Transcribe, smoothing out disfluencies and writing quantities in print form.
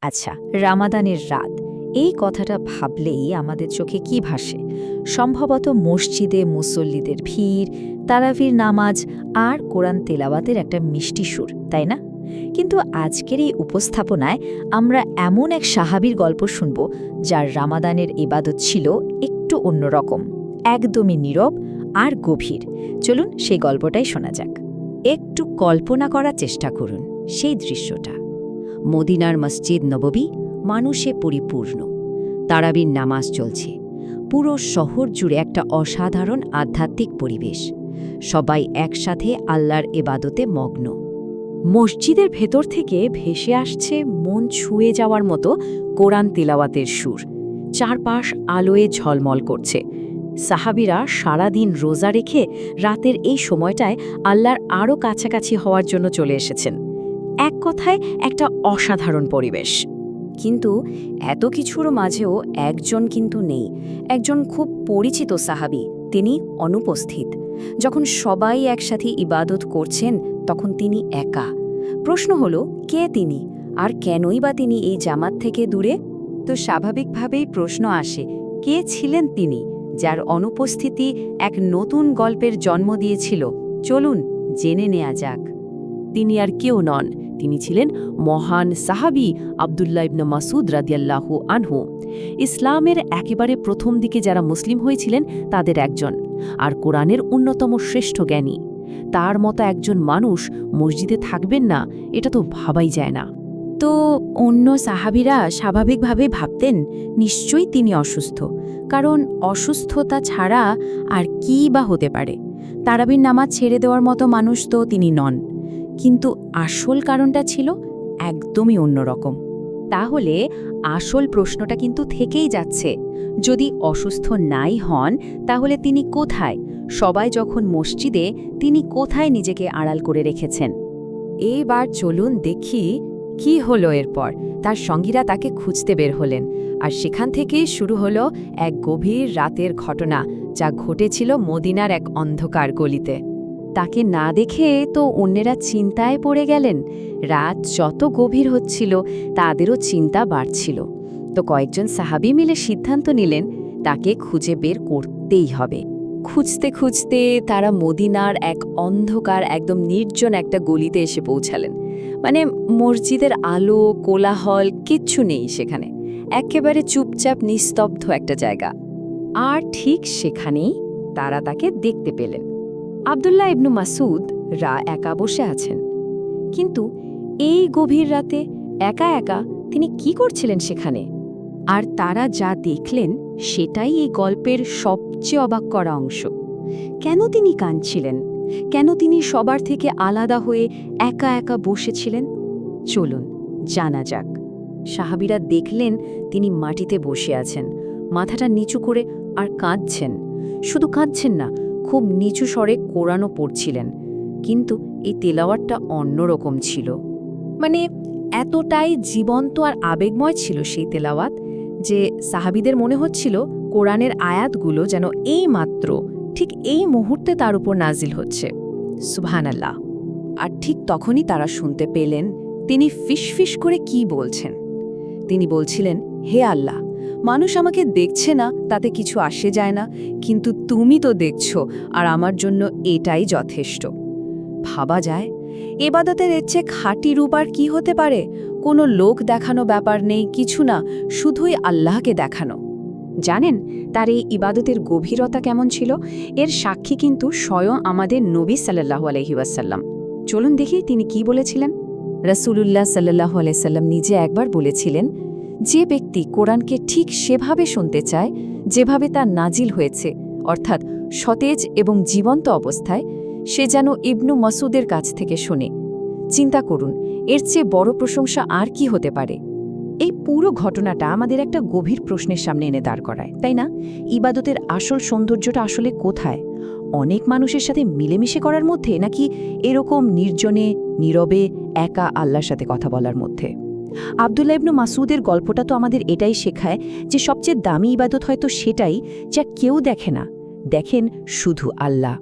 আচ্ছা, রামাদানের রাত, এই কথাটা ভাবলেই আমাদের চোখে কি ভাসে? সম্ভবত মসজিদে মুসল্লিদের ভিড়, তারাবির নামাজ আর কোরআন তেলাওয়াতের একটা মিষ্টি সুর, তাই না? কিন্তু আজকের এই উপস্থাপনায় আমরা এমন এক সাহাবীর গল্প শুনব যার রামাদানের ইবাদত ছিল একটু অন্যরকম, একদমই নীরব আর গভীর। চলুন সেই গল্পটাই শোনা যাক। একটু কল্পনা করার চেষ্টা করুন সেই দৃশ্যটা। মদিনার মসজিদ নববী মানুষে পরিপূর্ণ, তারাবির নামাজ চলছে, পুরো শহর জুড়ে একটা অসাধারণ আধ্যাত্মিক পরিবেশ, সবাই একসাথে আল্লাহর ইবাদতে মগ্ন। মসজিদের ভেতর থেকে ভেসে আসছে মন ছুঁয়ে যাওয়ার মতো কোরআন তিলাওয়াতের সুর, চারপাশ আলোয় ঝলমল করছে। সাহাবীরা সারাদিন রোজা রেখে রাতের এই সময়টায় আল্লাহর আরও কাছাকাছি হওয়ার জন্য চলে এসেছেন। এক কথায় একটা অসাধারণ পরিবেশ। কিন্তু এত কিছুর মাঝেও একজন কিন্তু নেই, একজন খুব পরিচিত সাহাবী, তিনি অনুপস্থিত। যখন সবাই একসাথে ইবাদত করছেন তখন তিনি একা। প্রশ্ন হলো, কে তিনি, আর কেনই বা তিনি এই জামাত থেকে দূরে? তো স্বাভাবিকভাবেই প্রশ্ন আসে, কে ছিলেন তিনি, যার অনুপস্থিতি এক নতুন গল্পের জন্ম দিয়েছিল? চলুন জেনে নেওয়া যাক। তিনি আর কেউ নন, তিনি ছিলেন মহান সাহাবী আব্দুল্লাহ ইবনে মাসউদ রাদিয়াল্লাহু আনহু। ইসলামের একেবারে প্রথম দিকে যারা মুসলিম হয়েছিলেন তাদের একজন, আর কোরআনের অন্যতম শ্রেষ্ঠ জ্ঞানী। তার মতো একজন মানুষ মসজিদে থাকবেন না, এটা তো ভাবাই যায় না। তো অন্য সাহাবীরা স্বাভাবিকভাবে ভাবতেন নিশ্চয়ই তিনি অসুস্থ, কারণ অসুস্থতা ছাড়া আর কী বা হতে পারে? তারাবির নামাজ ছেড়ে দেওয়ার মতো মানুষ তো তিনি নন। কিন্তু আসল কারণটা ছিল একদমই অন্যরকম। তাহলে আসল প্রশ্নটা কিন্তু থেকেই যাচ্ছে, যদি অসুস্থ নাই হন তাহলে তিনি কোথায়? সবাই যখন মসজিদে, তিনি কোথায় নিজেকে আড়াল করে রেখেছেন? এবার চলুন দেখি কি হলো এরপর। তার সঙ্গীরা তাকে খুঁজতে বের হলেন, আর সেখান থেকেই শুরু হলো এক গভীর রাতের ঘটনা, যা ঘটেছিল মদিনার এক অন্ধকার গলিতে। তাকে না দেখে তো অন্যেরা চিন্তায় পড়ে গেলেন। রাত যত গভীর হচ্ছিল তাদেরও চিন্তা বাড়ছিল। তো কয়েকজন সাহাবী মিলে সিদ্ধান্ত নিলেন তাকে খুঁজে বের করতেই হবে। খুঁজতে খুঁজতে তারা মদিনার এক অন্ধকার একদম নির্জন একটা গলিতে এসে পৌঁছালেন। মানে মসজিদের আলো কোলাহল কিচ্ছু নেই সেখানে, একেবারে চুপচাপ নিস্তব্ধ একটা জায়গা। আর ঠিক সেখানেই তারা তাকে দেখতে পেলেন। আব্দুল্লাহ ইবনু মাসউদ একা বসে আছেন। কিন্তু এই গভীর রাতে একা একা তিনি কি করছিলেন সেখানে? আর তারা যা দেখলেন সেটাই এই গল্পের সবচেয়ে অবাক করা অংশ। কেন তিনি কাঁদছিলেন? কেন তিনি সবার থেকে আলাদা হয়ে একা একা বসেছিলেন? চলুন জানা যাক। সাহাবীরা দেখলেন তিনি মাটিতে বসে আছেন, মাথাটা নিচু করে, আর কাঁদছেন। শুধু কাঁদছেন না, খুব নিচু স্বরে কোরআনও পড়ছিলেন। কিন্তু এই তেলাওয়াতটা অন্যরকম ছিল। মানে এতটাই জীবন্ত আর আবেগময় ছিল সেই তেলাওয়াত যে সাহাবীদের মনে হচ্ছিল কোরআনের আয়াতগুলো যেন ঠিক এই মুহূর্তে তার উপর নাজিল হচ্ছে। সুবহানাল্লাহ। আর ঠিক তখনই তারা শুনতে পেলেন তিনি ফিসফিস করে কি বলছেন। তিনি বলছিলেন, হে আল্লাহ, মানুষ আমাকে দেখছে না, তাতে কিছু আসে যায় না, কিন্তু তুমি তো দেখছো, আর আমার জন্য এটাই যথেষ্ট। ভাবা যায়, ইবাদতের এর চেয়ে খাঁটি রূপ আর কি হতে পারে? কোনো লোক দেখানো ব্যাপার নেই, কিছু না, শুধুই আল্লাহকে দেখানো। জানেন তার এই ইবাদতের গভীরতা কেমন ছিল? এর সাক্ষী কিন্তু স্বয়ং আমাদের নবী সাল্লাল্লাহু আলাইহি ওয়াসাল্লাম। চলুন দেখি তিনি কি বলেছিলেন। রাসূলুল্লাহ সাল্লাল্লাহু আলাইহি সাল্লাম নিজে একবার বলেছিলেন, যে ব্যক্তি কোরআনকে ঠিক সেভাবে শুনতে চায় যেভাবে তা নাজিল হয়েছে, অর্থাৎ সতেজ এবং জীবন্ত অবস্থায়, সে যেন ইবনু মাসউদের কাছ থেকে শোনে। চিন্তা করুন, এর চেয়ে বড় প্রশংসা আর কি হতে পারে? এই পুরো ঘটনাটা আমাদের একটা গভীর প্রশ্নের সামনে এনে দাঁড় করায়, তাই না? ইবাদতের আসল সৌন্দর্যটা আসলে কোথায়? অনেক মানুষের সাথে মিলেমিশে করার মধ্যে, নাকি এরকম নির্জনে নীরবে একা আল্লাহর সাথে কথা বলার মধ্যে? আব্দুল্লাহ ইবনু মাসউদের গল্পটা তো আমাদের এটাই শেখায় যে সবচেয়ে দামি ইবাদত হয়তো সেটাই যা কেউ দেখে না, দেখেন শুধু আল্লাহ।